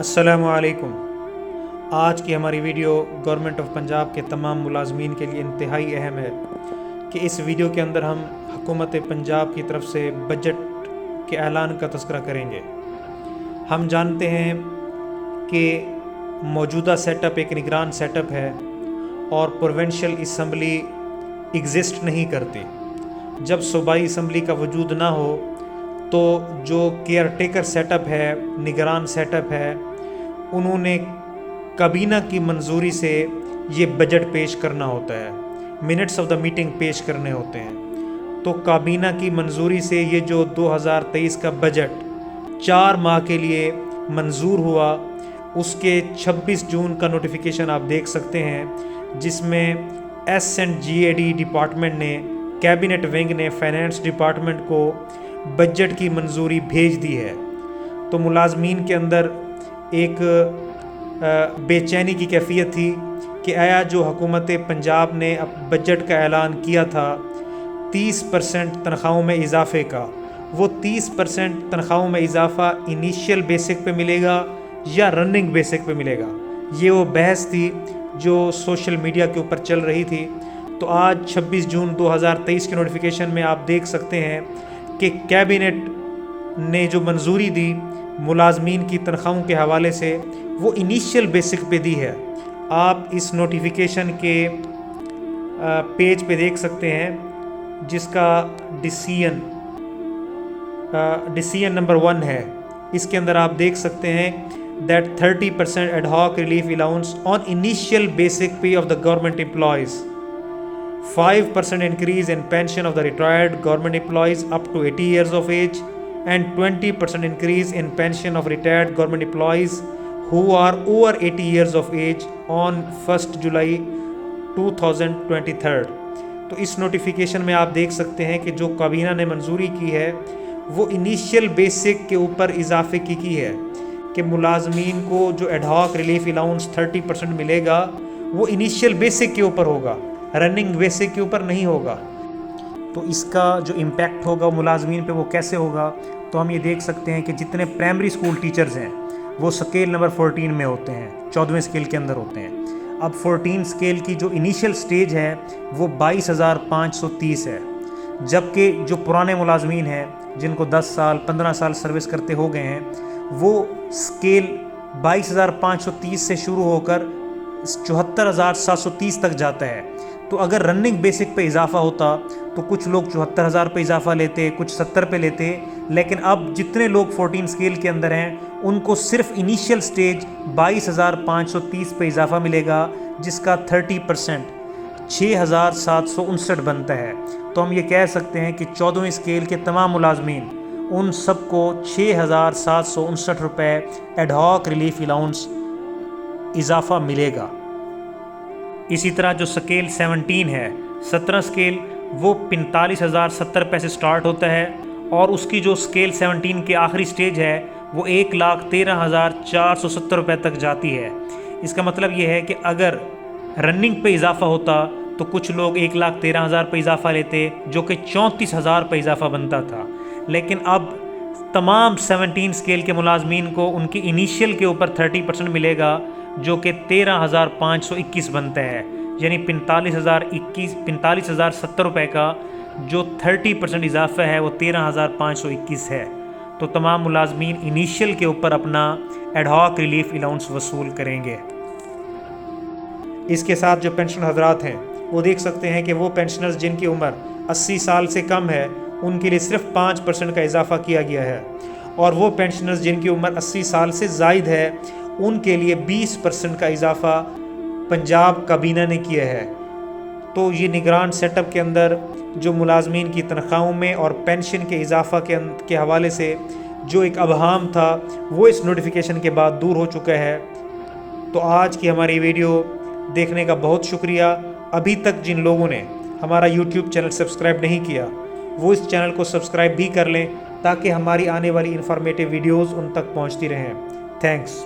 السلام علیکم۔ آج کی ہماری ویڈیو گورنمنٹ آف پنجاب کے تمام ملازمین کے لیے انتہائی اہم ہے کہ اس ویڈیو کے اندر ہم حکومت پنجاب کی طرف سے بجٹ کے اعلان کا تذکرہ کریں گے۔ ہم جانتے ہیں کہ موجودہ سیٹ اپ ایک نگران سیٹ اپ ہے اور پروونشل اسمبلی ایگزسٹ نہیں کرتی۔ جب صوبائی اسمبلی کا وجود نہ ہو تو جو کیئر ٹیکر سیٹ اپ ہے، نگران سیٹ اپ ہے، انہوں نے کابینہ کی منظوری سے یہ بجٹ پیش کرنا ہوتا ہے، منٹس آف دا میٹنگ پیش کرنے ہوتے ہیں۔ تو کابینہ کی منظوری سے یہ جو 2023 کا بجٹ 4 ماہ کے لیے منظور ہوا، اس کے 26 جون کا نوٹیفیکیشن آپ دیکھ سکتے ہیں، جس میں SNGAD ڈپارٹمنٹ نے، کیبنٹ ونگ نے فائنانس ڈپارٹمنٹ کو بجٹ کی منظوری بھیج دی ہے۔ تو ملازمین کے اندر ایک بے چینی کی کیفیت تھی کہ آیا جو حکومت پنجاب نے بجٹ کا اعلان کیا تھا 30% تنخواہوں میں اضافے کا، وہ 30% تنخواہوں میں اضافہ انیشیل بیسک پہ ملے گا یا رننگ بیسک پہ ملے گا؟ یہ وہ بحث تھی جو سوشل میڈیا کے اوپر چل رہی تھی۔ تو آج 26 جون 2023 کے نوٹیفیکیشن میں آپ دیکھ سکتے ہیں کہ کیبنٹ نے جو منظوری دی ملازمین کی تنخواہوں کے حوالے سے، وہ انیشیل بیسک پہ دی ہے۔ آپ اس نوٹیفیکیشن کے پیج پہ دیکھ سکتے ہیں، جس کا ڈیسیژن نمبر 1 ہے۔ اس کے اندر آپ دیکھ سکتے ہیں that 30% ad hoc relief allowance on initial basic pay of the government employees, 5% increase in pension of the retired government employees up to 80 years of age, and 20% increase in pension of retired government employees who are over 80 years of age on 1st July 2023۔ تو اس notification میں آپ دیکھ سکتے ہیں کہ جو کابینہ نے منظوری کی ہے وہ انیشیل بیسک کے اوپر اضافے کی ہے کہ ملازمین کو جو ایڈ ہاک ریلیف الاؤنس 30% ملے گا وہ انیشیل بیسک کے اوپر ہوگا، رننگ بیسک کے اوپر نہیں ہوگا۔ تو اس کا جو امپیکٹ ہوگا ملازمین پہ وہ کیسے ہوگا؟ تو ہم یہ دیکھ سکتے ہیں کہ جتنے پرائمری اسکول ٹیچرز ہیں وہ سکیل نمبر 14 میں ہوتے ہیں، 14ویں سکیل کے اندر ہوتے ہیں۔ اب 14 سکیل کی جو انیشیل سٹیج ہے وہ 22,530 ہے، جبکہ جو پرانے ملازمین ہیں جن کو 10 سال 15 سال سروس کرتے ہو گئے ہیں، وہ سکیل 22,530 سے شروع ہو کر 74,730 تک جاتا ہے۔ تو اگر رننگ بیسک پہ اضافہ ہوتا تو کچھ لوگ 74,000 پہ اضافہ لیتے، کچھ 70 پہ لیتے، لیکن اب جتنے لوگ 14 سکیل کے اندر ہیں ان کو صرف انیشیل سٹیج 22,530 پہ اضافہ ملے گا، جس کا 30% 6,759 بنتا ہے۔ تو ہم یہ کہہ سکتے ہیں کہ 14ویں سکیل کے تمام ملازمین، ان سب کو 6,759 روپے ایڈ ہاک ریلیف الاؤنس اضافہ ملے گا۔ اسی طرح جو سکیل 17 ہے، 17 سکیل، وہ 45,070 روپے سے سٹارٹ ہوتا ہے، اور اس کی جو سکیل 17 کی آخری سٹیج ہے وہ 1,13,470 روپے تک جاتی ہے۔ اس کا مطلب یہ ہے کہ اگر رننگ پہ اضافہ ہوتا تو کچھ لوگ 1,13,000 پہ اضافہ لیتے، جو کہ 34,000 پہ اضافہ بنتا تھا، لیکن اب تمام 17 سکیل کے ملازمین کو ان کی انیشیل کے اوپر 30% ملے گا، جو کہ 13,521 بنتا ہے، یعنی 45,070 روپے کا جو 30% اضافہ ہے وہ 13,521 ہے۔ تو تمام ملازمین انیشیل کے اوپر اپنا ایڈ ہاک ریلیف الاؤنس وصول کریں گے۔ اس کے ساتھ جو پینشن حضرات ہیں وہ دیکھ سکتے ہیں کہ وہ پینشنرز جن کی عمر 80 سال سے کم ہے ان کے لیے صرف 5% کا اضافہ کیا گیا ہے، اور وہ پینشنرز جن کی عمر 80 سال سے زائد ہے ان کے لیے 20% کا اضافہ پنجاب کابینہ نے کیا ہے۔ تو یہ نگران سیٹ اپ کے اندر جو ملازمین کی تنخواہوں میں اور پینشن کے اضافہ کے حوالے سے جو ایک ابہام تھا وہ اس نوٹیفیکیشن کے بعد دور ہو چکا ہے۔ تو آج کی ہماری ویڈیو دیکھنے کا بہت شکریہ۔ ابھی تک جن لوگوں نے ہمارا YouTube چینل سبسکرائب نہیں کیا وہ اس چینل کو سبسکرائب بھی کر لیں، تاکہ ہماری آنے والی انفارمیٹیو ویڈیوز ان تک پہنچتی رہیں۔ تھینکس۔